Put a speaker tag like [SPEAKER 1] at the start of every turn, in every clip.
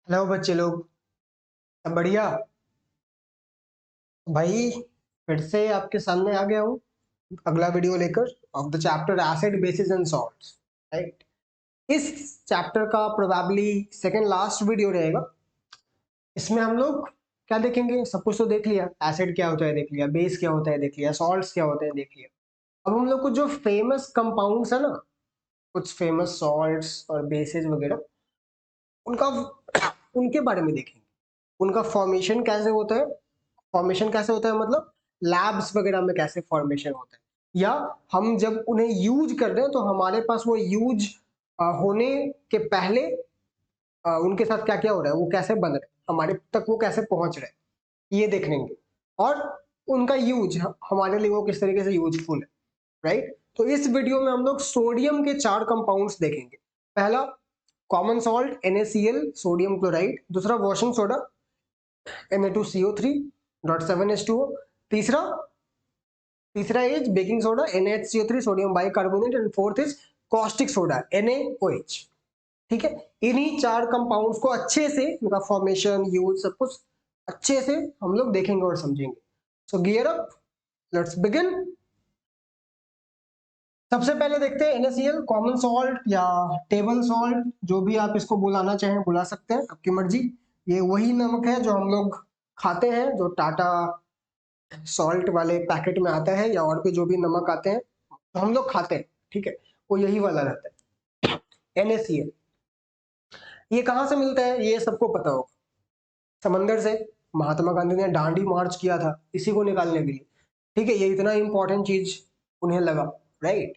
[SPEAKER 1] Hello बच्चे लोग। सब बढ़िया। भाई फिर से आपके सामने आ गया हूँ अगला वीडियो लेकर of the chapter acid basis and salts. Right. इस चैप्टर का प्रोबेबली सेकंड लास्ट वीडियो रहेगा। इसमें हम लोग क्या देखेंगे? सब कुछ तो देख लिया, एसिड क्या होता है देख लिया, बेस क्या होता है देख लिया, सॉल्ट्स क्या होते हैं देख लिया। अब हम लोग को जो फेमस कंपाउंड्स है ना, कुछ फेमस सॉल्ट्स और बेसिस वगैरह, उनका उनके बारे में देखेंगे। उनका फॉर्मेशन कैसे होता है। फॉर्मेशन कैसे होता है मतलब लैब्स वगैरह में कैसे फॉर्मेशन होता है, या हम जब उन्हें यूज कर रहे हैं तो हमारे पास वो यूज होने के पहले उनके साथ क्या क्या हो रहा है, वो कैसे बन रहे हैं, हमारे तक वो कैसे पहुंच रहे हैं, ये देखेंगे। और उनका यूज हमारे लिए वो किस तरीके से यूजफुल है। राइट। तो इस वीडियो में हम लोग सोडियम के 4 कंपाउंड्स देखेंगे। पहला common salt NaCl sodium chloride, दूसरा वॉशिंग सोडा Na2CO3.7H2O, तीसरा तीसरा is baking soda NaHCO3 sodium bicarbonate, and fourth is caustic soda NaOH। ठीक है। इन्हीं 4 कंपाउंड्स को अच्छे से, इनका फॉर्मेशन यूज सब कुछ अच्छे से हम लोग देखेंगे और समझेंगे। सो गियर अप, लेट्स बिगिन। सबसे पहले देखते हैं NaCl कॉमन सॉल्ट या टेबल सॉल्ट, जो भी आप इसको बुलाना चाहें बुला सकते हैं, आपकी मर्जी। ये वही नमक है जो हम लोग खाते हैं, जो टाटा सॉल्ट वाले पैकेट में आता है, या और भी जो भी नमक आते हैं तो हम लोग खाते हैं। ठीक है। वो यही वाला रहता है NaCl। ये कहाँ से मिलता है ये सबको पता होगा, समंदर से। महात्मा गांधी ने दांडी मार्च किया था इसी को निकालने के लिए। ठीक है। ये इतना इंपॉर्टेंट चीज उन्हें लगा। राइट।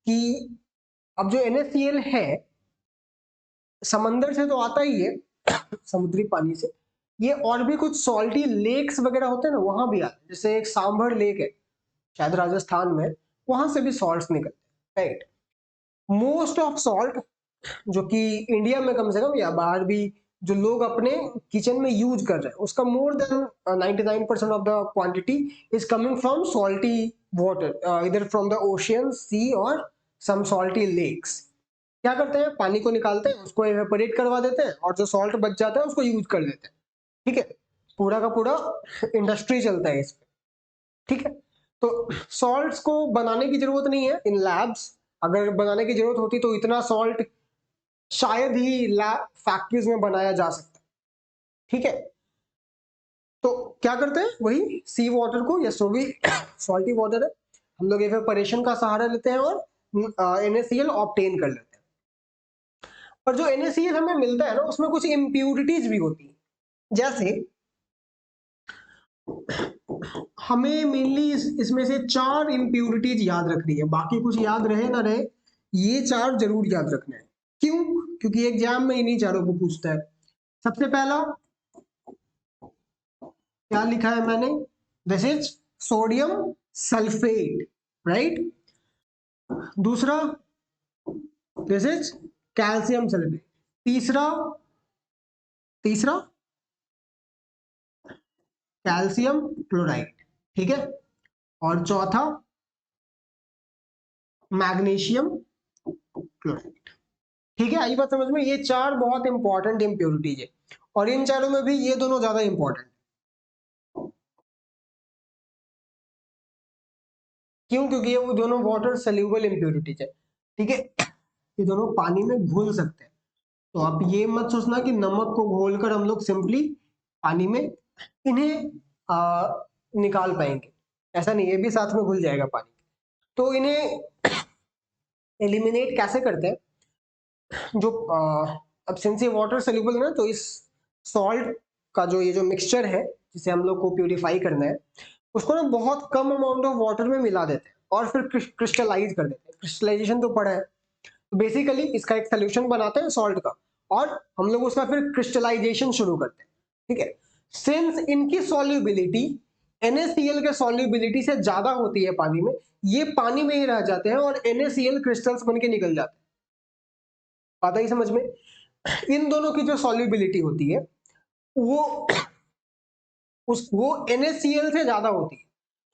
[SPEAKER 1] कि अब जो NaCl है समंदर से तो आता ही है समुद्री पानी से। ये और भी कुछ सॉल्टी लेक्स वगैरह होते हैं ना, वहां भी आते हैं। जैसे एक सांभर लेक है शायद राजस्थान में, वहां से भी सॉल्ट्स निकलते हैं। राइट। मोस्ट ऑफ सॉल्ट जो कि इंडिया में कम से कम या बाहर भी जो लोग अपने किचन में यूज कर रहे हैं, उसका more than 99% of the quantity is coming from salty water, इधर फ्रॉम द ओशियन सी और सम सॉल्टी लेक्स। क्या करते हैं, पानी को निकालते हैं, उसको एवेपोरेट करवा देते हैं, और जो सॉल्ट बच जाता है उसको यूज कर लेते हैं। ठीक है। पूरा का पूरा इंडस्ट्री चलता है इस पे। ठीक है। तो सॉल्ट्स को बनाने की जरूरत नहीं है इन लैब्स। अगर बनाने की जरूरत होती तो इतना सॉल्ट शायद ही लैब फैक्ट्रीज में बनाया जा सकता। ठीक है। तो क्या करते हैं, वही सी वाटर को, या जो भी सॉल्टी वाटर है, हम लोग एवेपोरेशन का सहारा लेते हैं और NaCl ऑब्टेन कर लेते हैं। पर जो NaCl हमें मिलता है ना, उसमें कुछ इम्प्यूरिटीज भी होती है। जैसे हमें मेनली इसमें से 4 इम्प्यूरिटीज याद रखनी है, बाकी कुछ याद रहे ना रहे, ये 4 जरूर याद रखना है। क्यों? क्योंकि एग्जाम में इन्हीं चारों को पूछता है। सबसे पहला क्या लिखा है मैंने, this is sodium sulphate. Right. दूसरा दिस इज कैल्शियम सल्फेट। तीसरा तीसरा कैल्शियम क्लोराइड। ठीक है। और चौथा मैग्नीशियम क्लोराइड। ठीक है। आई बात समझ में? ये 4 बहुत इंपॉर्टेंट इंप्योरिटीज है, और इन चारों में भी ये दोनों ज्यादा इंपॉर्टेंट। क्यों? क्योंकि ये वो दोनों वाटर सोल्यूबल इंप्योरिटीज है। ठीक है। ये दोनों पानी में घुल सकते हैं। तो आप ये मत सोचना कि नमक को घोलकर हम लोग सिंपली पानी में इन्हें निकाल पाएंगे। ऐसा नहीं, ये भी साथ में घुल जाएगा पानी। तो इन्हें एलिमिनेट कैसे करते हैं, जो अब सिंस ये वाटर सोल्यूबल है ना, तो इस सॉल्ट का जो ये जो मिक्सचर है जिसे हम लोग को प्यूरिफाई करना है, उसको ना बहुत कम अमाउंट ऑफ वाटर में मिला देते हैं और फिर क्रिस्टलाइज कर देते हैं। क्रिस्टलाइजेशन तो पढ़ा है। तो बेसिकली इसका एक सोल्यूशन बनाते हैं सॉल्ट का, और हम लोग उसका फिर क्रिस्टलाइजेशन शुरू करते हैं। ठीक है। सिंस इनकी सॉल्युबिलिटी NaCl के सॉल्युबिलिटी से ज्यादा होती है पानी में, ये पानी में ही रह जाते हैं और NaCl क्रिस्टल्स बन के निकल जाते हैं। आता ही समझ में? इन दोनों की जो सॉल्युबिलिटी होती है वो वो NaCl से ज्यादा होती है।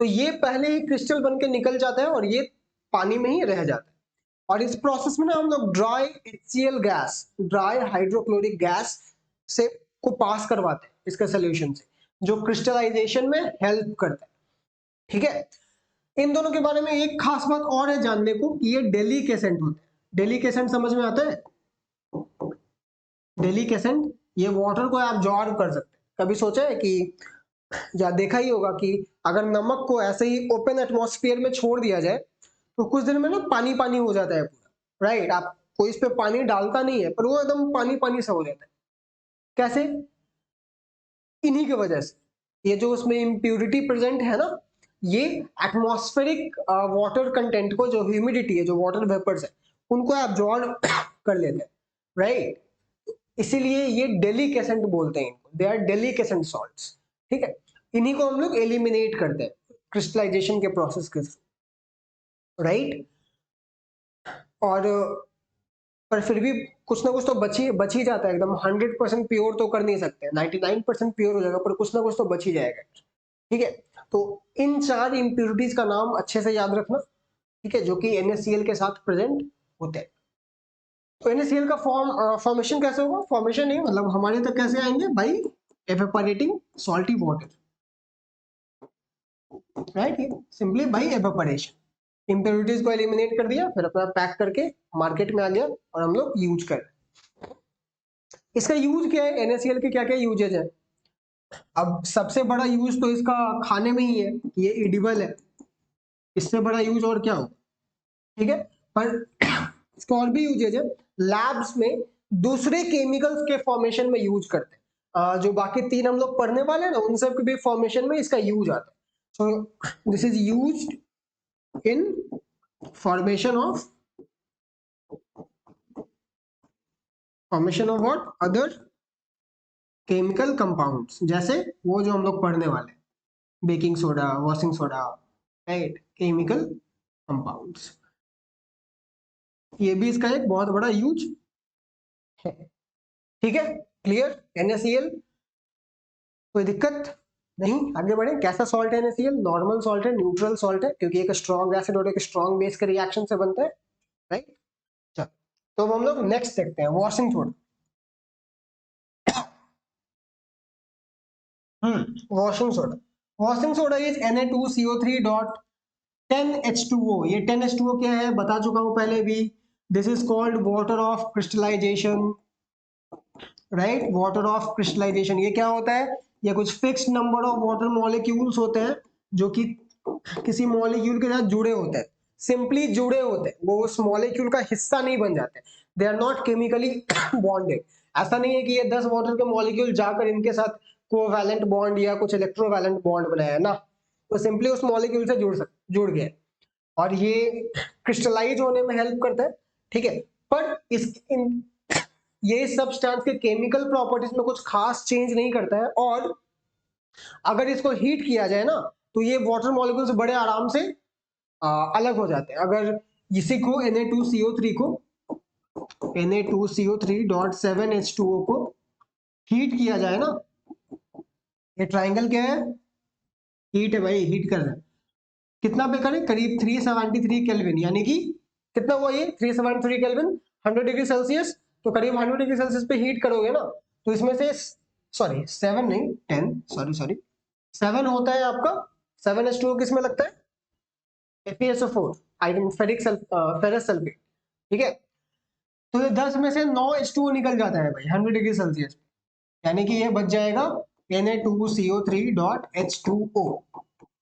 [SPEAKER 1] तो ये पहले ही क्रिस्टल बन के निकल जाता है और ये पानी में ही रह जाता है। और इस प्रोसेस में ना हम लोग dry HCl gas, dry hydrochloric gas से को पास करवाते हैं इसके सोल्यूशन से, जो क्रिस्टलाइजेशन में हेल्प करता है। ठीक है, इन दोनों के बारे में एक खास बात और है जानने को, ये डेलिकेसेंट होते हैं। डेलिकेसेंट समझ में आता है? डेलिकेसेंट ये वाटर को एब्जॉर्ब कर सकते हैं। कभी सोचा है कि या देखा ही होगा कि अगर नमक को ऐसे ही ओपन एटमॉस्फेयर में छोड़ दिया जाए तो कुछ दिन में ना पानी पानी हो जाता है पूरा, राइट? आप कोई इस पे पानी डालता नहीं है पर वो एकदम पानी पानी सा हो जाता है। कैसे? इन्हीं की वजह से, ये जो उसमें इम्प्यूरिटी प्रेजेंट है ना, ये एटमॉस्फेरिक वाटर कंटेंट को, जो ह्यूमिडिटी है, जो वाटर वेपर्स है, उनको एब्जॉर्ब कर लेते हैं, राइट? इसीलिए ये डेलिकेसेंट बोलते हैं इनको, दे आर डेलिकेसेंट सॉल्ट्स। ठीक है, इन्हीं को हम लोग एलिमिनेट करते हैं क्रिस्टलाइजेशन के प्रोसेस के थ्रू, राइट? और पर फिर भी कुछ ना कुछ तो बच ही जाता है। एकदम 100% प्योर तो कर नहीं सकते, 99% प्योर हो जाएगा, पर कुछ ना कुछ तो बच ही जाएगा। ठीक है, तो इन 4 इम्प्यूरिटीज का नाम अच्छे से याद रखना, ठीक है, जो कि NaCl के साथ प्रेजेंट होते हैं। तो NaCl का फॉर्मेशन कैसे होगा? फॉर्मेशन नहीं, मतलब हमारे तक कैसे आएंगे? By evaporating salty water, right? ये सिंपली बाई एवेपोरेशन, इम्प्यूरिटीज को एलिमिनेट कर दिया, फिर अपना पैक करके मार्केट में आ गया और हम लोग यूज कर रहे हैं। इसका यूज क्या है? NaCl के क्या क्या यूजेज है? अब सबसे बड़ा यूज तो इसका खाने में ही है, ये एडिबल है, इससे बड़ा यूज और क्या होगा? ठीक है, पर इसका और भी यूजेज है। लैब्स में दूसरे केमिकल्स के फॉर्मेशन में यूज करते हैं, जो बाकी 3 हम लोग पढ़ने वाले हैं ना, उन सब के भी फॉर्मेशन में इसका यूज आता है। So this is used in formation of what? Other chemical compounds, जैसे वो जो हम लोग पढ़ने वाले, baking soda, washing soda, right? Chemical compounds, ये भी इसका एक बहुत बड़ा यूज है। ठीक है, क्लियर? NaCl, कोई दिक्कत नहीं? आगे बढ़े। कैसा सॉल्ट है NaCl? नॉर्मल सॉल्ट है, न्यूट्रल सॉल्ट है, क्योंकि एक स्ट्रॉन्ग एसिड और एक स्ट्रॉन्ग बेस के रिएक्शन से बनता है, राइट? चलो, तो हम लोग नेक्स्ट देखते हैं, washing soda. Washing soda, washing soda is Na2CO3.10H2O। ये 10H2O क्या है बता चुका हूं पहले भी। This is called water of crystallization, right? Water of crystallization, ये क्या होता है? ये कुछ fixed number of water molecules होते हैं जो कि किसी मॉलिक्यूल के साथ जुड़े होते हैं, सिंपली जुड़े होते हैं, वो उस मॉलिक्यूल का हिस्सा नहीं बन जाते, they are not chemically bonded. ऐसा नहीं है कि ये 10 वाटर के मॉलिक्यूल जाकर इनके साथ कोवैलेंट बॉन्ड या कुछ इलेक्ट्रोवैलेंट बॉन्ड बनाया है ना, तो सिंपली उस मॉलिक्यूल से जुड़ गए, और ये क्रिस्टलाइज होने में हेल्प करता है। ठीक है, पर ये सब्सटेंस के केमिकल प्रॉपर्टीज में कुछ खास चेंज नहीं करता है, और अगर इसको हीट किया जाए ना तो ये वाटर मॉलिक्यूल्स बड़े आराम से अलग हो जाते हैं। अगर इसी को Na2CO3 को, Na2CO3.7H2O को हीट किया जाए ना, ये ट्राइंगल क्या है? हीट है भाई, हीट कर रहे हैं। कितना पे करें? करीब 373 केल्विन, यानी कि कितना हुआ ये? 373 केल्विन, 100 डिग्री सेल्सियस। तो करीब 100 डिग्री सेल्सियस पे हीट करोगे ना, तो इसमें से, सॉरी 7 नहीं 10, सॉरी 7 होता है आपका। 7H2O किस में लगता है? FeSO4, iron ferric ferrous sulphate. ठीक है, तो ये 10 में से 9H2O निकल जाता है भाई 100 डिग्री सेल्सियस, यानी कि ये बच जाएगा Na2CO3.H2O,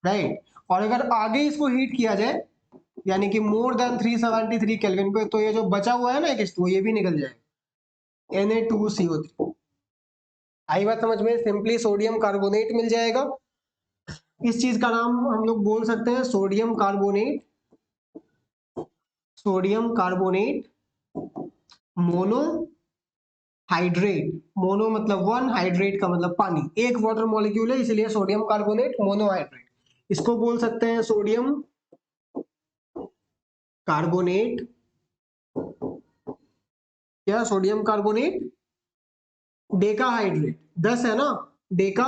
[SPEAKER 1] राइट? और अगर आगे इसको हीट किया जाए, यानी कि मोर देन 373 केल्विन पे, तो ये जो बचा हुआ है ना एक H2O, ये भी निकल जाएगा, Na2CO3। आई बात समझ में? सिंपली सोडियम कार्बोनेट मिल जाएगा। इस चीज का नाम हम लोग बोल सकते हैं sodium carbonate, sodium carbonate mono hydrate. Mono मतलब वन, हाइड्रेट का मतलब पानी, एक वाटर मॉलिक्यूल है, इसलिए सोडियम कार्बोनेट मोनोहाइड्रेट। इसको बोल सकते हैं सोडियम कार्बोनेट, क्या? Sodium carbonate Deka hydrate. 10 है ना, डेका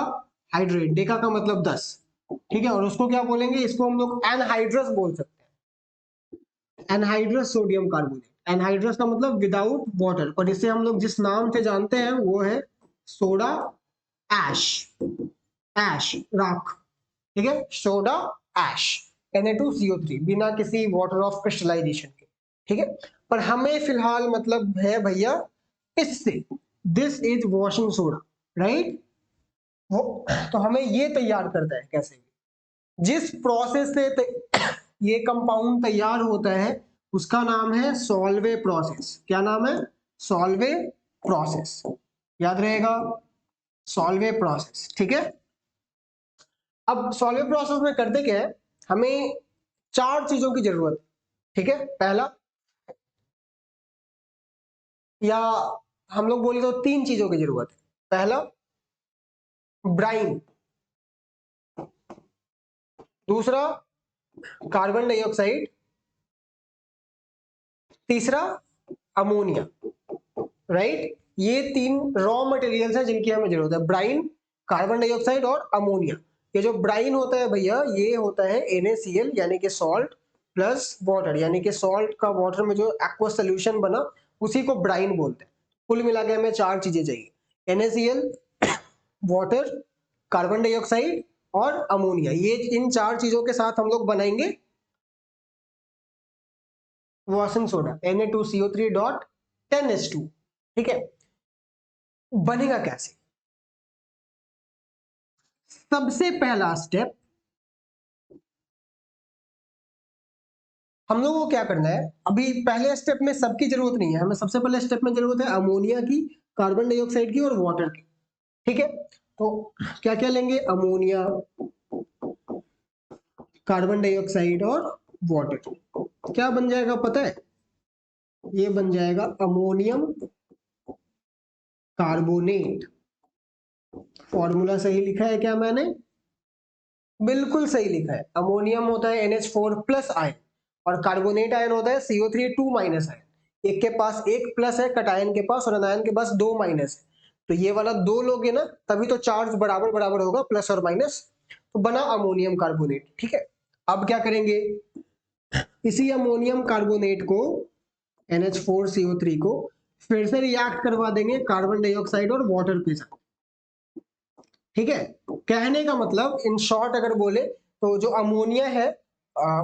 [SPEAKER 1] हाइड्रेट, डेका का मतलब 10। ठीक है, और उसको क्या बोलेंगे? इसको हम लोग एनहाइड्रस बोल सकते एनहाइड्रस सोडियम कार्बोनेट। एनहाइड्रस का मतलब विदाउट वाटर, और इसे हम लोग जिस नाम से जानते हैं वो है सोडा ऐश, ऐश राख, ठीक है, सोडा ऐश Na2CO3 बिना किसी वाटर ऑफ क्रिस्टलाइजेशन के, ठीक है। पर हमें फिलहाल मतलब है भैया इससे, this is washing soda, right. वो तो हमें ये तैयार करता है कैसे, जिस प्रोसेस से ये कंपाउंड तैयार होता है उसका नाम है सॉल्वे प्रोसेस। क्या नाम है? सॉल्वे प्रोसेस, याद रहेगा, सॉल्वे प्रोसेस, ठीक है। अब सॉल्वे प्रोसेस में करते क्या है, हमें 4 चीजों की जरूरत है, ठीक है। पहला, या हम लोग बोले तो 3 चीजों की जरूरत है। पहला ब्राइन, दूसरा कार्बन डाइऑक्साइड, तीसरा अमोनिया, राइट। ये 3 रॉ मटेरियल्स हैं जिनकी हमें जरूरत है, ब्राइन, कार्बन डाइऑक्साइड और अमोनिया। ये जो ब्राइन होता है भैया, ये होता है NaCl यानी कि सॉल्ट प्लस वाटर, यानी कि सॉल्ट का वाटर में जो एक्वस सोल्यूशन बना उसी को ब्राइन बोलते हैं। कुल मिला के हमें 4 चीजें चाहिए, NaCl, वाटर, कार्बन डाइऑक्साइड और अमोनिया। ये इन 4 चीजों के साथ हम लोग बनाएंगे वॉशिंग सोडा Na2CO3.10H2, ठीक है। बनेगा कैसे? सबसे पहला स्टेप हम लोगों को क्या करना है, अभी पहले स्टेप में सबकी जरूरत नहीं है, हमें सबसे पहले स्टेप में जरूरत है अमोनिया की, कार्बन डाइऑक्साइड की और वाटर की, ठीक है। तो क्या क्या लेंगे, अमोनिया, कार्बन डाइऑक्साइड और वाटर। क्या बन जाएगा पता है? ये बन जाएगा अमोनियम कार्बोनेट। फॉर्मूला सही लिखा है क्या मैंने? बिल्कुल सही लिखा है। अमोनियम होता है NH4 प्लस आयन और कार्बोनेट आयन होता है CO3 2 माइनस आयन। एक के पास एक प्लस है कटायन के पास और अनायन के पास 2 माइनस है, तो ये वाला 2 लोगे ना तभी तो चार्ज बराबर बराबर होगा, प्लस और माइनस, तो बना अमोनियम कार्बोनेट, ठीक है। अब क्या करेंगे, इसी अमोनियम कार्बोनेट को NH4CO3 को फिर से रिएक्ट करवा देंगे कार्बन डाइऑक्साइड और वाटर के साथ, ठीक है। कहने का मतलब इन शॉर्ट अगर बोले तो जो अमोनिया है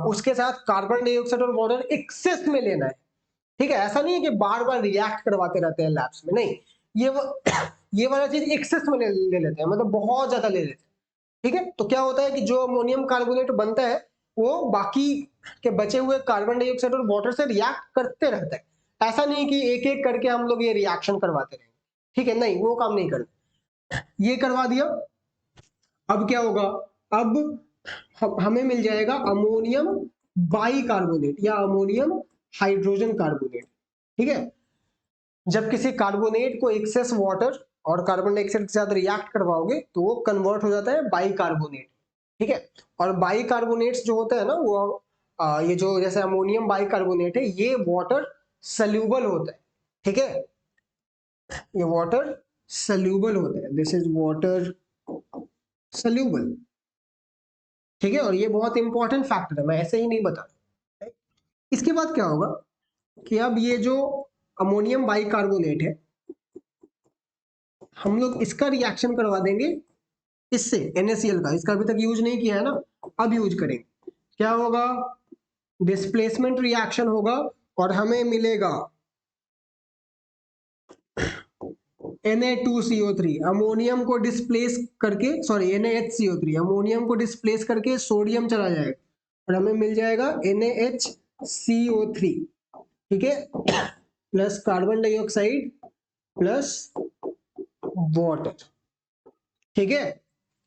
[SPEAKER 1] उसके साथ कार्बन डाइऑक्साइड और वाटर एक्सेस में लेना है, ठीक है। ऐसा नहीं है कि बार बार रिएक्ट करवाते रहते हैं लैब्स में, नहीं, ये ये वाला चीज एक्सेस में ले लेते हैं, मतलब बहुत ज्यादा ले लेते हैं, ठीक है। तो क्या होता है कि जो अमोनियम कार्बोनेट बनता है वो बाकी के बचे हुए कार्बन डाइऑक्साइड और वाटर से रिएक्ट करते रहता है। ऐसा नहीं कि एक एक करके हम लोग ये रिएक्शन करवाते रहेंगे, ठीक है, नहीं, वो काम नहीं करते। ये करवा दिया, अब क्या होगा, अब हमें मिल जाएगा अमोनियम बाइकार्बोनेट या अमोनियम हाइड्रोजन कार्बोनेट, ठीक है। जब किसी कार्बोनेट को एक्सेस वाटर और कार्बन डाइऑक्साइड के साथ रिएक्ट करवाओगे तो वो कन्वर्ट हो जाता है बाइकार्बोनेट, ठीक है। और बाइकार्बोनेट्स जो होता है ना वो ये जो जैसे अमोनियम बाइकार्बोनेट है ये वाटर सल्यूबल होता है, ठीक है, ये वाटर सल्यूबल होता है, दिस इज वाटर सल्यूबल, ठीक है। और ये बहुत इंपॉर्टेंट फैक्टर है, मैं ऐसे ही नहीं बता। इसके बाद क्या होगा कि अब ये जो अमोनियम बाइकार्बोनेट है हम लोग इसका रिएक्शन करवा देंगे इससे NaCl का, इसका अभी तक यूज नहीं किया है ना, अब यूज करेंगे। क्या होगा, डिस्प्लेसमेंट रिएक्शन होगा और हमें मिलेगा Na2CO3, अमोनियम को डिस्प्लेस करके, सॉरी NaHCO3, अमोनियम को डिस्प्लेस करके सोडियम चला जाएगा और हमें मिल जाएगा NaHCO3, ठीक है, plus carbon dioxide plus water, ठीक है।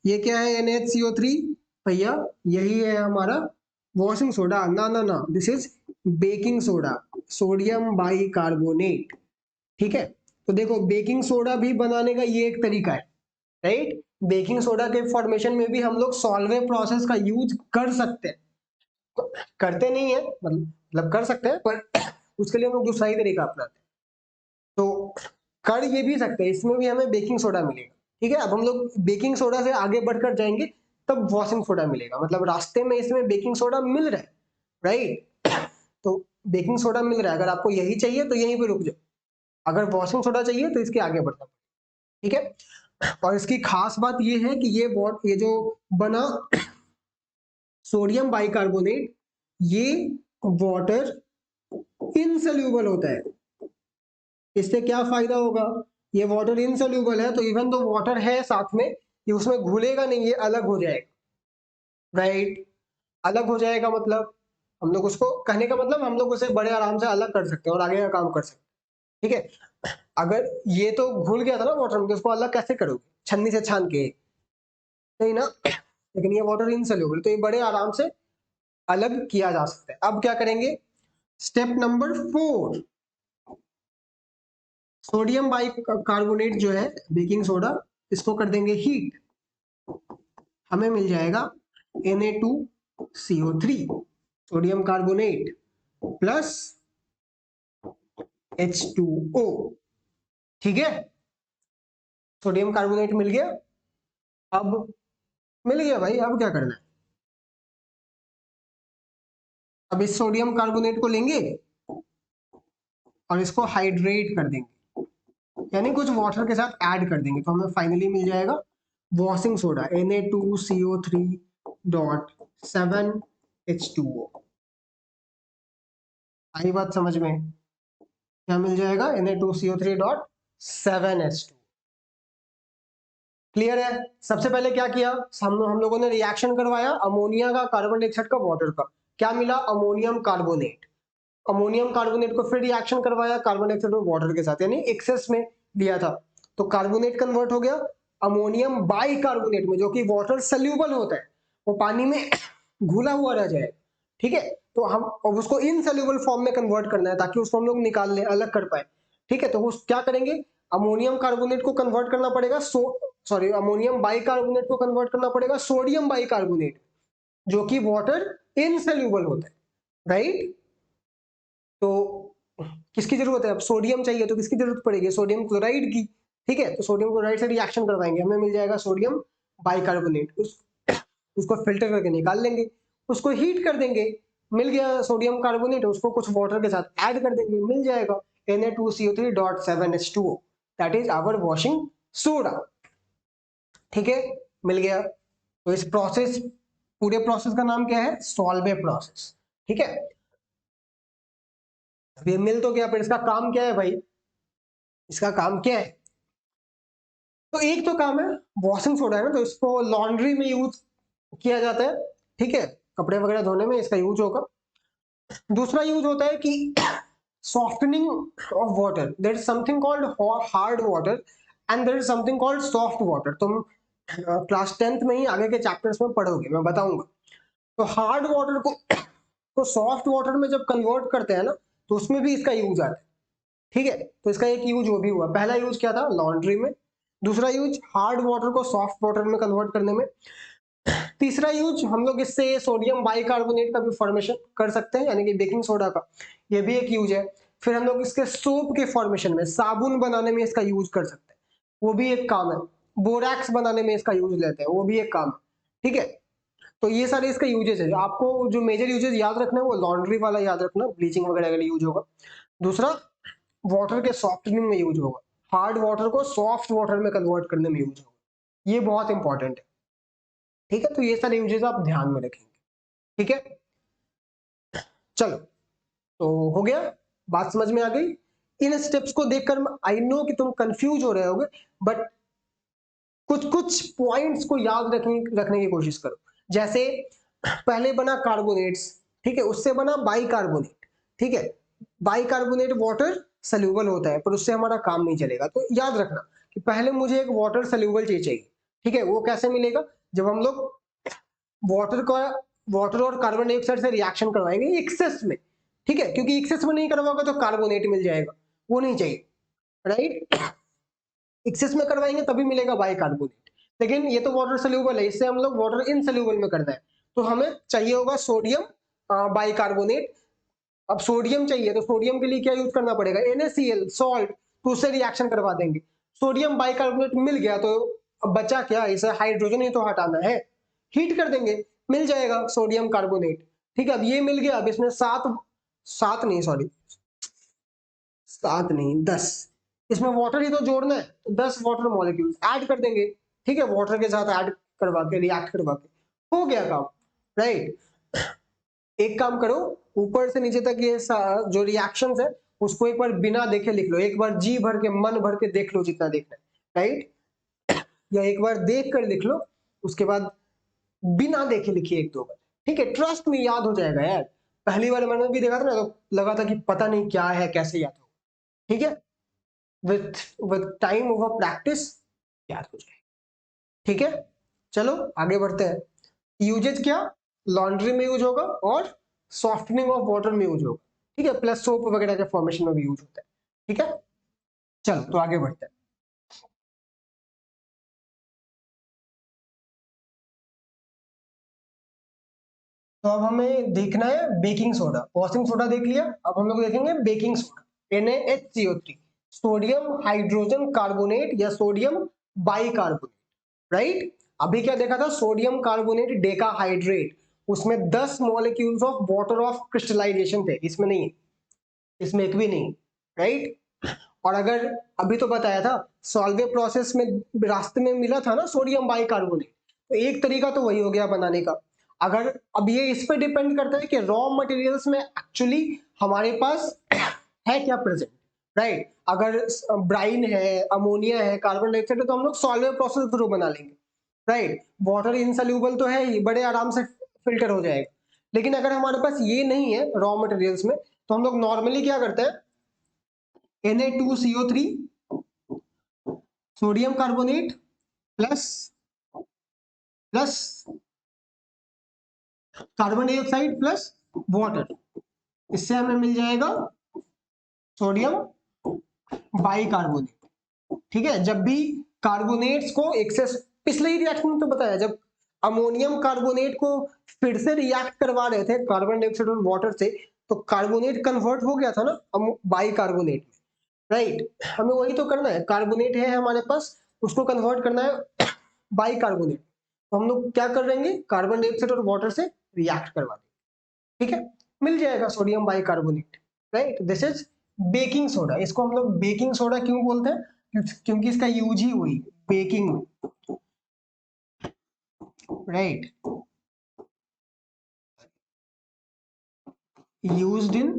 [SPEAKER 1] ये क्या है NaHCO3 भैया, यही है हमारा वॉशिंग सोडा, ना ना ना, this is baking soda, sodium bicarbonate, ठीक है। तो देखो बेकिंग सोडा भी बनाने का ये एक तरीका है, राइट। बेकिंग सोडा के फॉर्मेशन में भी हम लोग सॉल्वे प्रोसेस का यूज कर सकते हैं, करते नहीं है मतलब कर सकते हैं पर उसके लिए हम लोग दूसरा ही तरीका अपनाते हैं, तो कर ये भी सकते हैं, इसमें भी हमें बेकिंग सोडा मिलेगा, ठीक है। अब हम लोग बेकिंग सोडा से आगे बढ़कर जाएंगे तब वॉशिंग सोडा मिलेगा, मतलब रास्ते में इसमें बेकिंग सोडा मिल रहा है, राइट। तो बेकिंग सोडा मिल रहा है, अगर आपको यही चाहिए तो यहीं पे रुक जाओ, अगर वॉशिंग सोडा चाहिए तो इसके आगे बढ़ना, ठीक है। और इसकी खास बात ये है कि ये जो बना सोडियम बाइकार्बोनेट, ये वाटर इनसोल्यूबल होता है। इससे क्या फायदा होगा, ये वाटर इनसोल्यूबल है तो इवन तो वाटर है साथ में, ये उसमें घुलेगा नहीं, ये अलग हो जाएगा, राइट। अलग हो जाएगा मतलब हम लोग उसको, कहने का मतलब हम लोग उसे बड़े आराम से अलग कर सकते हैं और आगे का काम कर सकते हैं, ठीक है। अगर ये तो घुल गया था ना वाटर में, तो उसको अलग कैसे करोगे, छन्नी से छान के, नहीं ना। लेकिन ये वाटर इनसोल्यूबल, तो ये बड़े आराम से अलग किया जा सकता है। अब क्या करेंगे, स्टेप नंबर 4, सोडियम बाइकार्बोनेट जो है बेकिंग सोडा, इसको कर देंगे हीट, हमें मिल जाएगा Na2CO3 sodium carbonate plus H2O, ठीक है। सोडियम कार्बोनेट मिल गया, अब मिल गया भाई, अब क्या करना है, अब इस सोडियम कार्बोनेट को लेंगे और इसको हाइड्रेट कर देंगे, यानी कुछ वाटर के साथ ऐड कर देंगे, तो हमें फाइनली मिल जाएगा वॉशिंग सोडा Na2CO3.7H2O। आई बात समझ में, क्या मिल जाएगा, Na2CO3.7H2। क्लियर है। सबसे पहले क्या किया, हम लोगों ने रिएक्शन करवाया अमोनिया का कार्बन डाइऑक्साइड का वाटर का, क्या मिला, अमोनियम कार्बोनेट। अमोनियम कार्बोनेट को फिर रिएक्शन करवाया कार्बन डाइऑक्साइड और वाटर के साथ, यानी एक्सेस में दिया था, तो कार्बोनेट कन्वर्ट हो गया अमोनियम बाइकार्बोनेट में, जो कि वाटर सोल्यूबल होता है, वो पानी में घुला हुआ रह जाए, ठीक है। तो हम अब उसको इनसोल्यूबल फॉर्म में कन्वर्ट करना है ताकि उसको हम लोग निकाल लें, अलग कर पाए, ठीक है। तो उस क्या करेंगे, अमोनियम कार्बोनेट को कन्वर्ट करना पड़ेगा अमोनियम बाइकार्बोनेट को कन्वर्ट करना पड़ेगा सोडियम बाइकार्बोनेट, जो कि वाटर इनसोल्यूबल होता है, राइट। तो किसकी जरूरत है, अब सोडियम चाहिए तो किसकी जरूरत पड़ेगी, सोडियम क्लोराइड की, ठीक है। तो सोडियम क्लोराइड से रिएक्शन करवाएंगे, हमें मिल जाएगा सोडियम बाइकार्बोनेट, उसको फिल्टर करके निकाल लेंगे, उसको हीट कर देंगे, मिल गया सोडियम कार्बोनेट, उसको कुछ वाटर के साथ ऐड कर देंगे, मिल जाएगा Na2CO3.7H2O, that is our washing soda, ठीक है, मिल गया। तो इस प्रोसेस, पूरे प्रोसेस का नाम क्या है, सॉल्वे प्रोसेस, ठीक है। ये मिल तो गया, पर इसका काम क्या है भाई, इसका काम क्या है, तो एक तो काम है वॉशिंग सोडा है ना, तो इसको लॉन्ड्री में यूज किया जाता है, ठीक है, कपड़े वगैरह धोने में इसका यूज होगा। दूसरा यूज होता है कि softening of water, there is something called hard water and there is something called soft water, तुम क्लास 10th में ही आगे के चैप्टर्स में पढ़ोगे, मैं बताऊंगा। तो हार्ड वाटर को सॉफ्ट वाटर में जब कन्वर्ट करते हैं ना, तो उसमें भी इसका यूज आता है, ठीक है। तो इसका एक यूज वो भी हुआ, पहला यूज क्या था, लॉन्ड्री में, दूसरा यूज हार्ड वाटर को सॉफ्ट वाटर में कन्वर्ट करने में, तीसरा यूज हम लोग इससे सोडियम बाइकार्बोनेट का भी फॉर्मेशन कर सकते हैं, यानी कि बेकिंग सोडा का, ये भी एक यूज है। फिर हम लोग इसके सोप के फॉर्मेशन में, साबुन बनाने में इसका यूज कर सकते हैं, वो भी एक काम है। बोरैक्स बनाने में इसका यूज लेते हैं, वो भी एक काम है, ठीक है। तो ये सारे इसके यूजेस है, आपको जो मेजर यूजेस याद रखना है वो लॉन्ड्री वाला याद रखना, ब्लीचिंग वगैरह के लिए यूज होगा। दूसरा वाटर के सॉफ्टनिंग में यूज होगा, हार्ड वाटर को सॉफ्ट वाटर में कन्वर्ट करने में यूज होगा, ये बहुत इंपॉर्टेंट है, ठीक है। तो ये सारे यूजेस आप ध्यान में रखेंगे, ठीक है। चलो, तो हो गया, बात समझ में आ गई। इन स्टेप्स को देखकर आई नो कि तुम कंफ्यूज हो रहे होगे, बट कुछ कुछ पॉइंट्स को याद रखने की कोशिश करो। जैसे पहले बना कार्बोनेट्स, ठीक है, उससे बना बाइकार्बोनेट, ठीक है। बाइकार्बोनेट वाटर सोल्यूबल होता है, पर उससे हमारा काम नहीं चलेगा, तो याद रखना कि पहले मुझे एक वाटर सोल्यूबल चीज चाहिए, ठीक है। वो कैसे मिलेगा, जब हम लोग वाटर और कार्बन डाइऑक्साइड से रिएक्शन करवाएंगे एक्सेस में, ठीक है, क्योंकि एक्सेस में नहीं करवाओगे तो कार्बोनेट मिल जाएगा, वो नहीं चाहिए, राइट। एक्सेस में करवाएंगे तभी मिलेगा बाइकार्बोनेट, लेकिन ये तो वाटर सोल्यूबल है, इससे हम लोग वाटर इनसोल्यूबल में करना है, तो हमें चाहिए होगा सोडियम बाइकार्बोनेट। अब सोडियम चाहिए तो सोडियम के लिए क्या यूज करना पड़ेगा, NaCl सॉल्ट, तो उससे रिएक्शन करवा देंगे, सोडियम बाइकार्बोनेट मिल गया, तो अब बचा क्या, इसे हाइड्रोजन ही तो हटाना है, हीट कर देंगे, मिल जाएगा सोडियम कार्बोनेट, ठीक है। अब ये मिल गया, अब इसमें 7 7 नहीं, सॉरी 7 नहीं 10, इसमें वाटर ही तो जोड़ना है, तो 10 वाटर मॉलिक्यूल्स ऐड कर देंगे, ठीक है, वाटर के साथ ऐड करवा के, रिएक्ट करवा के हो गया काम, राइट। एक काम करो, ऊपर से नीचे तक ये जो रिएक्शंस है उसको एक बार बिना देखे लिख लो, एक बार जी भर के, मन भर के देख लो जितना देखना है, राइट, या एक बार देख कर लिख लो, उसके बाद बिना देखे लिखिए एक दो बार, ठीक है, ट्रस्ट में याद हो जाएगा यार। पहली बार मैंने भी देखा था ना तो लगा था कि पता नहीं क्या है, कैसे याद हो, ठीक है, with with time over practice याद हो जाएगा, ठीक है। चलो आगे बढ़ते हैं। यूजेज क्या, लॉन्ड्री में यूज होगा और सॉफ्टनिंग ऑफ वाटर में यूज होगा, ठीक है, प्लस सोप वगैरह के फॉर्मेशन में भी यूज होता है, ठीक है। चलो तो आगे बढ़ते हैं। तो अब हमें देखना है बेकिंग सोडा, वॉशिंग सोडा देख लिया, अब हम लोग देखेंगे baking soda, NaHCO3, sodium hydrogen carbonate या सोडियम बाइकार्बोनेट, राइट। अभी क्या देखा था, सोडियम कार्बोनेट डेकाहाइड्रेट, उसमें 10 molecules of water of crystallization थे, इसमें नहीं है, इसमें एक भी नहीं, राइट। और अगर अभी तो बताया था सॉल्वे प्रोसेस में रास्ते में मिला था ना सोडियम बाइकार्बोनेट, तो एक तरीका तो वही हो गया बनाने का। अगर अब ये इस पे डिपेंड करता है कि रॉ मटेरियल्स में एक्चुअली हमारे पास है क्या प्रेजेंट, राइट। अगर ब्राइन है, अमोनिया है, कार्बन डाइऑक्साइड है, तो हम लोग सॉल्वे प्रोसेस थ्रू बना लेंगे, राइट। वाटर इनसोल्यूबल तो है ही, बड़े आराम से फिल्टर हो जाएगा। लेकिन अगर हमारे पास ये नहीं है रॉ मटेरियल्स में, तो हम लोग नॉर्मली क्या करते हैं, Na2CO3, sodium carbonate plus plus carbon dioxide plus water, इससे हमें मिल जाएगा सोडियम बाइकार्बोनेट, ठीक है। जब भी कार्बोनेट्स को एक्सेस, पिछले ही रिएक्शन में तो बताया, जब अमोनियम कार्बोनेट को फिर से रिएक्ट करवा रहे थे कार्बन डाइऑक्साइड और वाटर से, तो कार्बोनेट कन्वर्ट हो गया था ना बाइकार्बोनेट, राइट। हमें वही तो करना है, कार्बोनेट है हमारे पास, उसको कन्वर्ट करना है बाइकार्बोनेट, तो हम लोग क्या कर देंगे, कार्बन डाइऑक्साइड और वाटर से रिएक्ट करवा देंगे, ठीक है, मिल जाएगा sodium bicarbonate, right. This is baking soda. इसको हम लोग बेकिंग सोडा क्यों बोलते हैं, क्योंकि इसका यूज ही हुई बेकिंग में, राइट, यूज्ड इन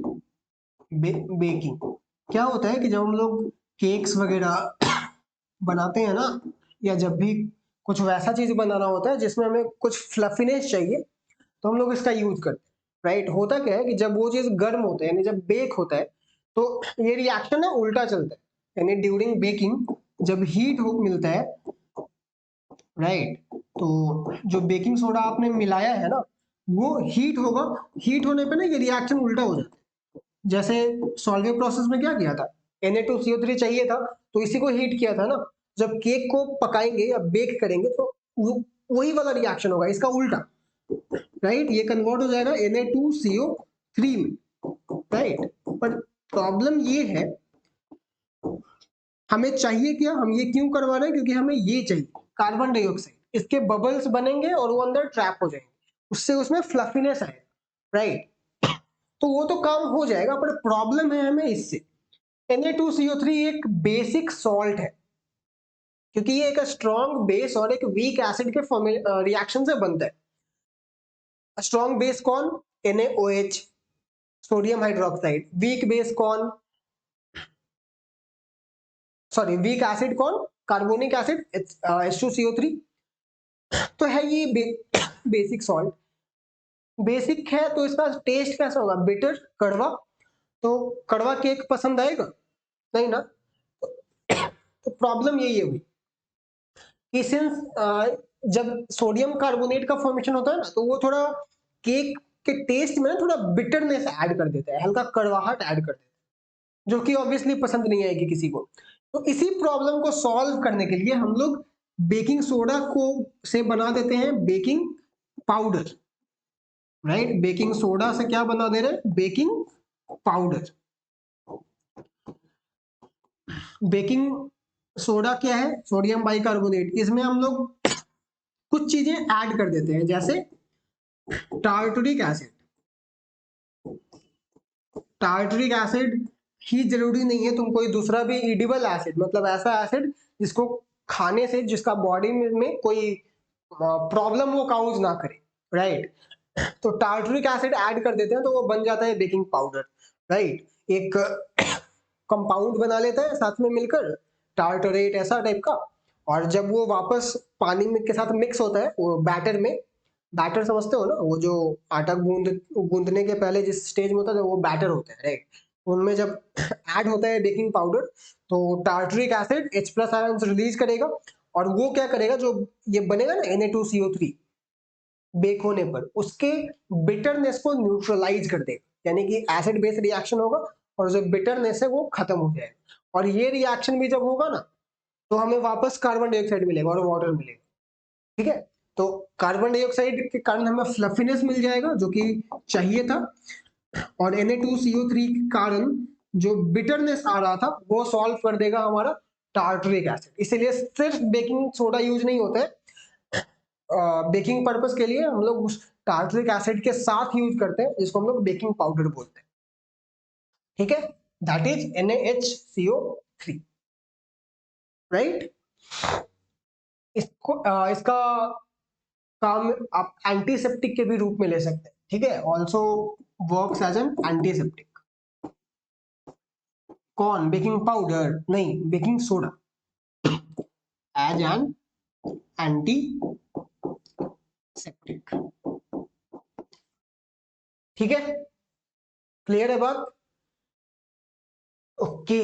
[SPEAKER 1] बेकिंग। क्या होता है कि जब हम लोग केक्स वगैरह बनाते हैं ना, या जब भी कुछ वैसा चीज बनाना होता है जिसमें हमें कुछ फ्लफीनेस चाहिए, तो हम लोग इसका यूज करते हैं, राइट। होता क्या है कि जब वो चीज गर्म होता है, यानी जब बेक होता है, तो ये रिएक्शन है उल्टा चलता है, यानी ड्यूरिंग बेकिंग जब हीट मिलता है, राइट, तो जो बेकिंग सोडा आपने मिलाया है ना, वो हीट होगा, हीट होने पे ना ये रिएक्शन उल्टा हो जाता है। जैसे सॉल्वे प्रोसेस में क्या किया था, Na2CO3 चाहिए था, तो इसी को हीट किया था ना, जब केक को पकाएंगे या बेक करेंगे तो वही वाला रिएक्शन होगा, इसका उल्टा, राइट। ये कन्वर्ट हो जाएगा Na2CO3 में, राइट। पर प्रॉब्लम ये है, हमें चाहिए क्या, हम ये क्यों करवा रहे हैं, क्योंकि हमें ये चाहिए कार्बन डाइऑक्साइड, इसके बबल्स बनेंगे और वो अंदर ट्रैप हो जाएंगे, उससे उसमें फ्लफीनेस आएगा, राइट। तो वो तो काम हो जाएगा, पर प्रॉब्लम है हमें इससे, Na2CO3 एक बेसिक सॉल्ट है, क्योंकि ये एक स्ट्रॉन्ग बेस और एक वीक एसिड के रिएक्शन से बनता है। स्ट्रॉन्ग बेस कौन, NaOH, sodium hydroxide. Weak base कौन, सॉरी वीक एसिड कौन, कार्बोनिक एसिड H2CO3। तो है ये बेसिक सॉल्ट, बेसिक है, तो इसका टेस्ट कैसा होगा, बिटर, कड़वा। तो कड़वा केक पसंद आएगा नहीं ना, तो प्रॉब्लम यही है भाई कि सिंस जब सोडियम कार्बोनेट का फॉर्मेशन होता है ना, तो वो थोड़ा केक के टेस्ट में थोड़ा बिटरनेस ऐड कर देता है, हल्का कड़वाहट ऐड कर देता है, जो कि ऑब्वियसली पसंद नहीं आएगी किसी को। तो इसी प्रॉब्लम को सॉल्व करने के लिए हम लोग बेकिंग सोडा को से बना देते हैं baking powder, right. Baking soda से क्या बना दे रहे हैं, बेकिंग पाउडर। बेकिंग सोडा क्या है, सोडियम बाइकार्बोनेट, इसमें हम लोग कुछ चीजें ऐड कर देते हैं, जैसे टार्टरिक एसिड, टार्टरिक एसिड ही जरूरी नहीं है, तुम कोई दूसरा भी ईडिबल एसिड, मतलब ऐसा एसिड जिसको खाने से जिसका बॉडी में कोई प्रॉब्लम वो काउज ना करे, राइट। तो टार्टरिक एसिड ऐड कर देते हैं तो वो बन जाता है बेकिंग पाउडर, राइट। एक कंपाउंड बना लेता है साथ में मिलकर, टार्टरेट ऐसा टाइप का। और जब वो वापस पानी में के साथ मिक्स होता है वो बैटर में, बैटर समझते हो ना, वो जो आटा गूंदने के पहले जिस स्टेज में होता है वो बैटर होता है, राइट। उनमें जब ऐड होता है बेकिंग पाउडर तो tartaric acid H plus ion release करेगा, और वो क्या करेगा, जो ये बनेगा ना Na2CO3 बेक होने पर, उसके बिटरनेस को न्यूट्रलाइज कर देगा, यानी कि एसिड बेस रिएक्शन होगा और जो बिटरनेस है वो खत्म हो जाएगा। और ये रिएक्शन भी जब होगा ना तो हमें वापस कार्बन डाइऑक्साइड मिलेगा और वाटर मिलेगा, ठीक है। तो कार्बन डाइऑक्साइड के कारण हमें फ्लफीनेस मिल जाएगा जो कि चाहिए था, और Na2CO3 के कारण जो बिटरनेस आ रहा था वो सॉल्व कर देगा हमारा टार्टरिक एसिड। इसीलिए सिर्फ बेकिंग सोडा यूज नहीं होता है, बेकिंग पर्पस के लिए हम लोग उस टार्टरिक एसिड के साथ यूज करते हैं जिसको हम लोग बेकिंग पाउडर बोलते हैं, ठीक है। That is NaHCO3, right. इसका काम आप एंटीसेप्टिक के भी रूप में ले सकते हैं, ठीक है। Also works as an antiseptic. कौन? बेकिंग पाउडर नहीं, baking soda as an antiseptic, ठीक है। क्लियर है बात? ओके,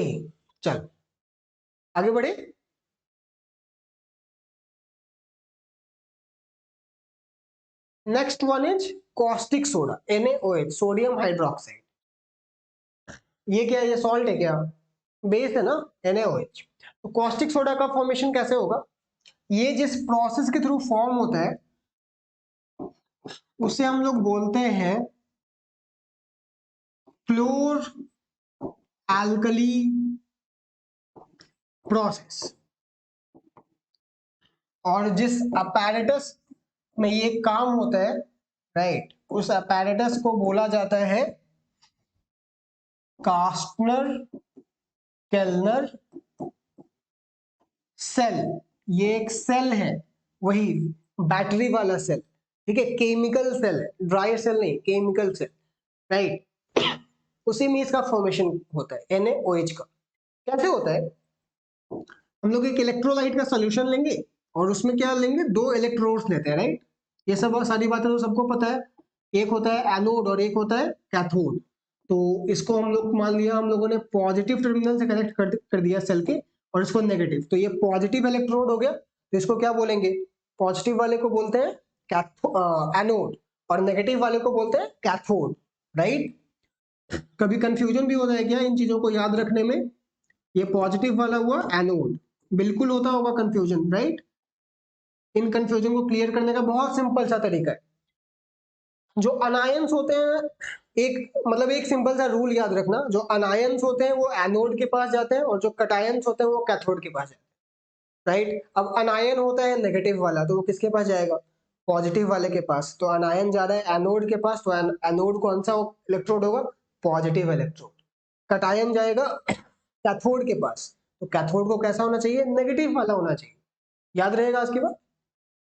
[SPEAKER 1] चल आगे बढ़े। Next one is caustic soda, NaOH, sodium hydroxide. ये क्या है? ये सॉल्ट है क्या? बेस है ना, NaOH। तो कॉस्टिक सोडा का फॉर्मेशन कैसे होगा? ये जिस प्रोसेस के थ्रू फॉर्म होता है उसे हम लोग बोलते हैं क्लोर एल्कली प्रोसेस। और जिस अपैरेटस में ये काम होता है, राइट, उस अपैरेटस को बोला जाता है कास्टनर केल्नर सेल। ये एक सेल है, वही बैटरी वाला सेल, ठीक है, केमिकल सेल है, ड्राई सेल नहीं, केमिकल सेल, राइट। उसी में इसका फॉर्मेशन होता है NaOH का। कैसे होता है? हम लोग एक इलेक्ट्रोलाइट का सोल्यूशन लेंगे और उसमें क्या लेंगे, दो इलेक्ट्रोड्स लेते हैं, राइट। ये सब सारी बातें तो सबको पता है। एक होता है एनोड और एक होता है कैथोड। तो इसको हम लोग मान लिया, हम लोगों ने पॉजिटिव टर्मिनल से कनेक्ट कर दिया सेल के, और इसको नेगेटिव, तो ये पॉजिटिव इलेक्ट्रोड हो गया, तो इसको क्या बोलेंगे? पॉजिटिव वाले को बोलते हैं एनोड और नेगेटिव वाले को बोलते हैं कैथोड, राइट। कभी कंफ्यूजन भी होता है क्या इन चीजों को याद रखने में? ये पॉजिटिव वाला हुआ एनोड, बिल्कुल होता होगा कंफ्यूजन, राइट। इन कंफ्यूजन को क्लियर करने का बहुत सिंपल सा तरीका है। जो अनायंस होते हैं, एक मतलब एक सिंपल सा रूल याद रखना, जो अनायंस होते हैं वो एनोड के पास जाते हैं और जो कटायंस होते हैं वो कैथोड के पास जाते हैं, राइट। अब अनायन होता है नेगेटिव वाला, तो वो किसके पास जाएगा? पॉजिटिव वाले के पास। तो अनायन जा रहा है एनोड के पास, तो एनोड कौन सा इलेक्ट्रोड होगा? Positive electrode. कटायन जाएगा कैथोड के पास, तो कैथोड को कैसा होना चाहिए? नेगेटिव वाला होना चाहिए। याद रहेगा इसके बाद,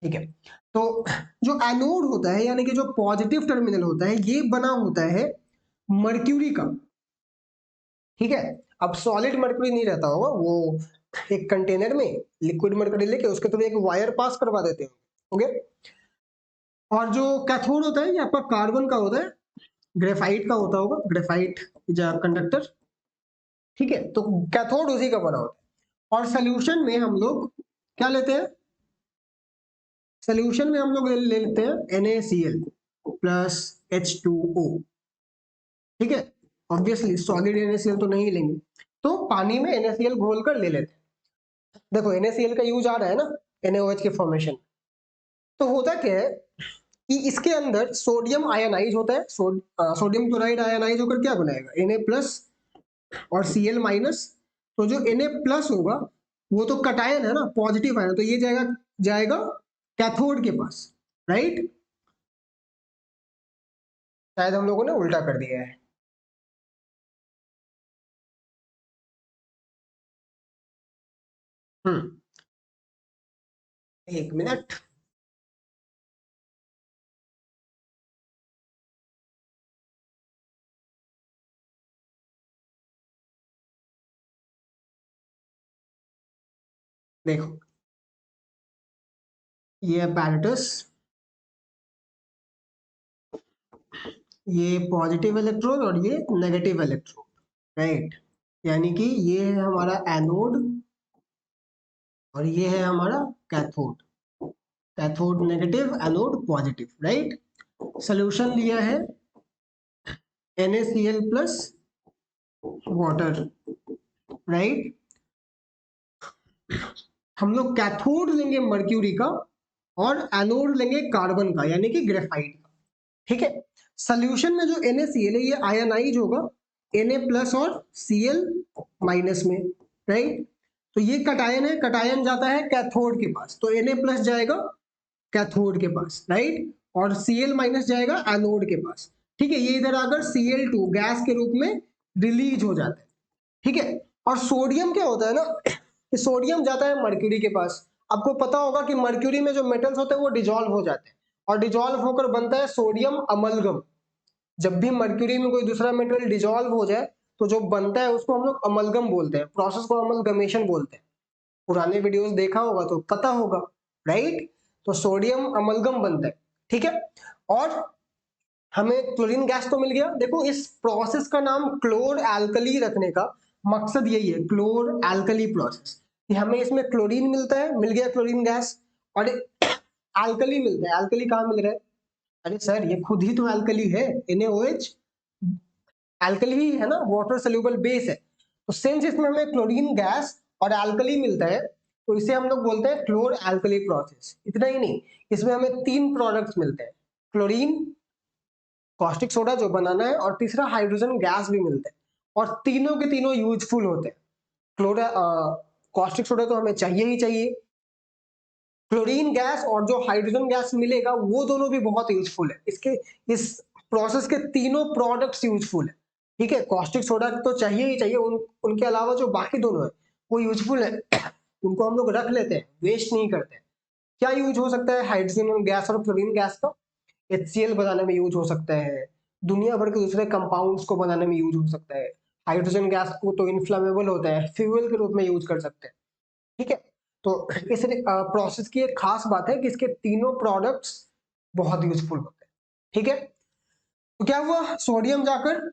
[SPEAKER 1] ठीक है। तो जो एनोड होता है यानी कि जो पॉजिटिव टर्मिनल होता है ये बना होता है मर्क्यूरी का, ठीक है। अब सॉलिड मर्क्यूरी नहीं रहता होगा, वो एक कंटेनर में लिक्विड मर्क्यूरी लेके उसके थ्रू एक वायर पास करवा देते हैं, ओके। और जो कैथोड होता है ये आपका कार्बन का होता है, ग्रेफाइट का होता होगा, ग्रेफाइट कंडक्टर, ठीक है। तो कैथोड उसी का बना होता है। और सोल्यूशन में हम लोग क्या लेते हैं? सोल्यूशन में हम लोग ले लेते हैं NaCl प्लस H2O, ठीक है। ऑब्वियसली सॉलिड NaCl तो नहीं लेंगे, तो पानी में NaCl घोल कर ले लेते हैं। देखो NaCl का यूज आ रहा है ना NaOH के फॉर्मेशन। तो होता क्या है कि इसके अंदर सोडियम आयनाइज होता है, सोडियम क्लोराइड आयनाइज होकर क्या बनाएगा? Na प्लस और Cl माइनस। तो जो Na प्लस होगा वो तो कटायन है ना, पॉजिटिव आयन, तो ये जाएगा जाएगा कैथोड के पास, राइट। शायद हम लोगों ने उल्टा कर दिया है। एक मिनट। देखो, ये apparatus, ये पॉजिटिव इलेक्ट्रोड और ये नेगेटिव इलेक्ट्रोड, राइट। यानी कि ये है हमारा एनोड और ये है हमारा cathode. Cathode negative, anode positive, right. Solution लिया है NaCl प्लस वाटर, राइट। हम लोग कैथोड लेंगे मर्क्यूरी का और एनोड लेंगे कार्बन का, यानी कि ग्रेफाइट का, ठीक है। सोल्यूशन में जो NaCl है ये आयनाइज होगा Na प्लस और Cl माइनस में, राइट। तो ये कटायन है, कटायन जाता है कैथोड के पास, तो Na प्लस जाएगा कैथोड के पास, राइट, और Cl माइनस जाएगा एनोड के पास, ठीक है। ये इधर आकर Cl2 गैस के रूप में रिलीज हो जाता है, ठीक है। और सोडियम क्या होता है ना, कि सोडियम जाता है मर्क्यूरी के पास। आपको पता होगा कि मर्क्यूरी में जो मेटल्स होते हैं वो डिजोल्व हो जाते हैं और डिजोल्व होकर बनता है सोडियम अमलगम। जब भी मर्क्यूरी में कोई दूसरा मेटल डिजोल्व हो जाए तो जो बनता है उसको हम लोग अमलगम बोलते हैं, प्रोसेस को अमलगमेशन बोलते हैं। पुराने वीडियोस देखा होगा तो पता होगा, राइट। तो सोडियम अमलगम बनता है, ठीक है। और हमें क्लोरीन गैस तो मिल गया। देखो, इस प्रोसेस का नाम क्लोर एल्कली रखने का मकसद यही है, क्लोर एल्कली प्रोसेस, कि हमें इसमें क्लोरीन मिलता है, मिल गया क्लोरीन गैस, और एल्कली मिलता है। एल्कली कहाँ मिल रहा है? अरे सर, ये खुद ही तो एल्कली है, NaOH एल्कली ही है ना, वाटर सोल्यूबल बेस है। तो सिंस इसमें हमें क्लोरीन गैस और एल्कली मिलता है तो इसे हम लोग बोलते हैं क्लोर एल्कली प्रोसेस। इतना ही नहीं, इसमें हमें 3 प्रोडक्ट्स मिलते हैं, क्लोरीन, कॉस्टिक सोडा जो बनाना है, और तीसरा हाइड्रोजन गैस भी मिलता है, और तीनों के तीनों यूजफुल होते हैं। क्लोरा कॉस्टिक सोडा तो हमें चाहिए ही चाहिए, क्लोरीन गैस और जो हाइड्रोजन गैस मिलेगा वो दोनों भी बहुत यूजफुल है। इसके इस प्रोसेस के तीनों प्रोडक्ट्स यूजफुल है, ठीक है। कॉस्टिक सोडा तो चाहिए ही चाहिए, उनके अलावा जो बाकी दोनों है वो यूजफुल है, उनको हम लोग रख लेते हैं, वेस्ट नहीं करते हैं। क्या यूज हो सकता है हाइड्रोजन गैस और क्लोरीन गैस का? HCl बनाने में यूज हो सकता है, दुनिया भर के दूसरे कंपाउंड्स को बनाने में यूज हो सकता है। हाइड्रोजन गैस को तो इनफ्लेमेबल होता है, फ्यूल के रूप में यूज कर सकते हैं, ठीक है। तो इस प्रोसेस की एक खास बात है कि इसके तीनों प्रोडक्ट्स बहुत यूजफुल होते हैं, ठीक है। तो क्या हुआ, सोडियम जाकर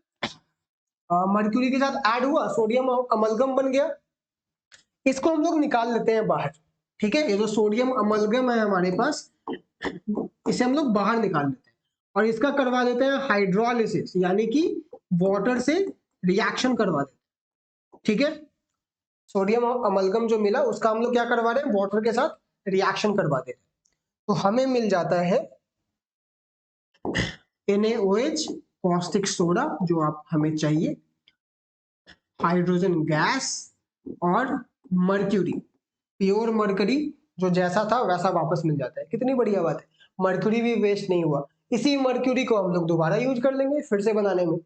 [SPEAKER 1] मर्क्यूरी के साथ ऐड हुआ, सोडियम अमलगम बन गया। इसको हम लोग निकाल लेते हैं बाहर, ठीक है। ये जो सोडियम अमलगम है हमारे पास, इसे हम लोग बाहर निकाल लेते हैं और इसका करवा देते हैं हाइड्रोलिसिस, यानी कि वाटर से रिएक्शन करवा देते हैं, ठीक है। सोडियम अमलगम जो मिला उसका हम लोग क्या करवा रहे हैं, वाटर के साथ रिएक्शन करवा देते हैं। तो हमें मिल जाता है NaOH, कॉस्टिक सोडा जो आप हमें चाहिए, हाइड्रोजन गैस और मर्क्यूरी, प्योर मर्करी जो जैसा था वैसा वापस मिल जाता है। कितनी बढ़िया बात है, मर्क्यूरी भी वेस्ट नहीं हुआ। इसी मर्क्यूरी को हम लोग दोबारा यूज कर लेंगे फिर से बनाने में,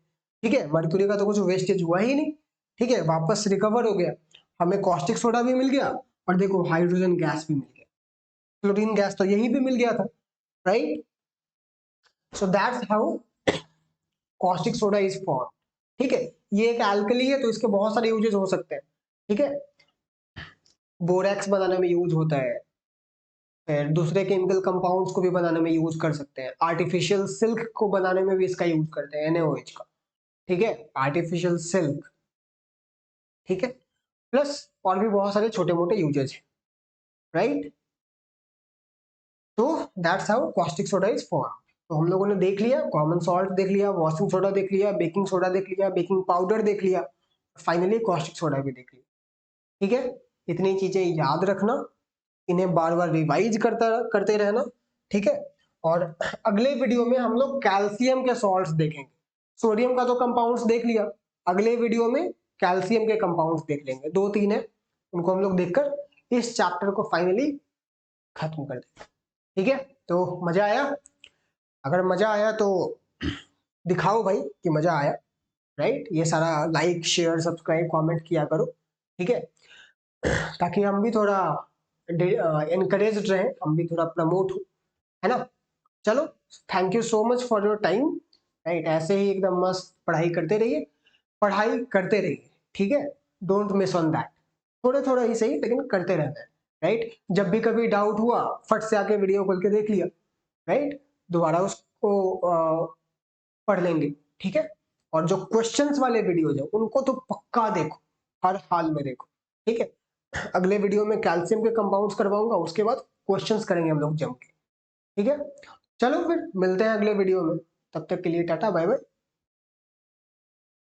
[SPEAKER 1] ठीक है। मर्क्यूरी का तो कुछ वेस्टेज हुआ ही नहीं, ठीक है, वापस रिकवर हो गया। हमें कॉस्टिक सोडा भी मिल गया और देखो हाइड्रोजन गैस भी मिल गया, क्लोरीन गैस तो यहीं पे मिल गया था, right. So that's how caustic soda is form, ठीक है। ये एक एल्कली है तो इसके बहुत सारे यूजेस हो सकते हैं, ठीक है। बोरेक्स बनाने में यूज होता है, फिर दूसरे केमिकल कंपाउंड्स को भी बनाने में यूज कर सकते हैं, आर्टिफिशियल सिल्क को बनाने में भी इसका यूज करते हैं, NaOH का, ठीक है, आर्टिफिशियल सिल्क, ठीक है। प्लस और भी बहुत सारे छोटे मोटे यूजेज हैं, राइट। तो that's how caustic soda is form. तो हम लोगों ने देख लिया, कॉमन सॉल्ट देख लिया, वॉशिंग सोडा देख लिया, बेकिंग सोडा देख लिया, बेकिंग पाउडर देख लिया, फाइनली कॉस्टिक सोडा भी देख लिया, ठीक है। इतनी चीजें याद रखना, इन्हें बार बार रिवाइज करते रहना, ठीक है। और अगले वीडियो में हम लोग कैल्शियम के सॉल्ट्स देखेंगे। सोडियम का तो कंपाउंड्स देख लिया, अगले वीडियो में कैल्शियम के कंपाउंड्स देख लेंगे, 2-3 है, उनको हम लोग देखकर इस चैप्टर को फाइनली खत्म कर देंगे, ठीक है। तो मजा आया? अगर मजा आया तो दिखाओ भाई कि मजा आया, राइट। ये सारा लाइक शेयर सब्सक्राइब कमेंट किया करो, ठीक है। ताकि हम भी थोड़ा इनकरेज रहे, हम भी थोड़ा प्रमोट हो, है ना। चलो, thank you so much for your time. Right, ऐसे ही एकदम मस्त पढ़ाई करते रहिए, पढ़ाई करते रहिए, ठीक है। डोंट मिस ऑन दैट, थोड़ा थोड़ा ही सही लेकिन करते रहना है। राइट, जब भी कभी डाउट हुआ फट से आके वीडियो खोल के देख लिया, राइट, दोबारा उसको पढ़ लेंगे, ठीक है। और जो क्वेश्चंस वाले वीडियोज है उनको तो पक्का देखो, हर हाल में देखो, ठीक है। अगले वीडियो में कैल्शियम के कंपाउंड्स करवाऊंगा, उसके बाद क्वेश्चंस करेंगे हम लोग जम के, ठीक है। चलो फिर मिलते हैं अगले वीडियो में, तब तक के लिए टाटा बाय बाय।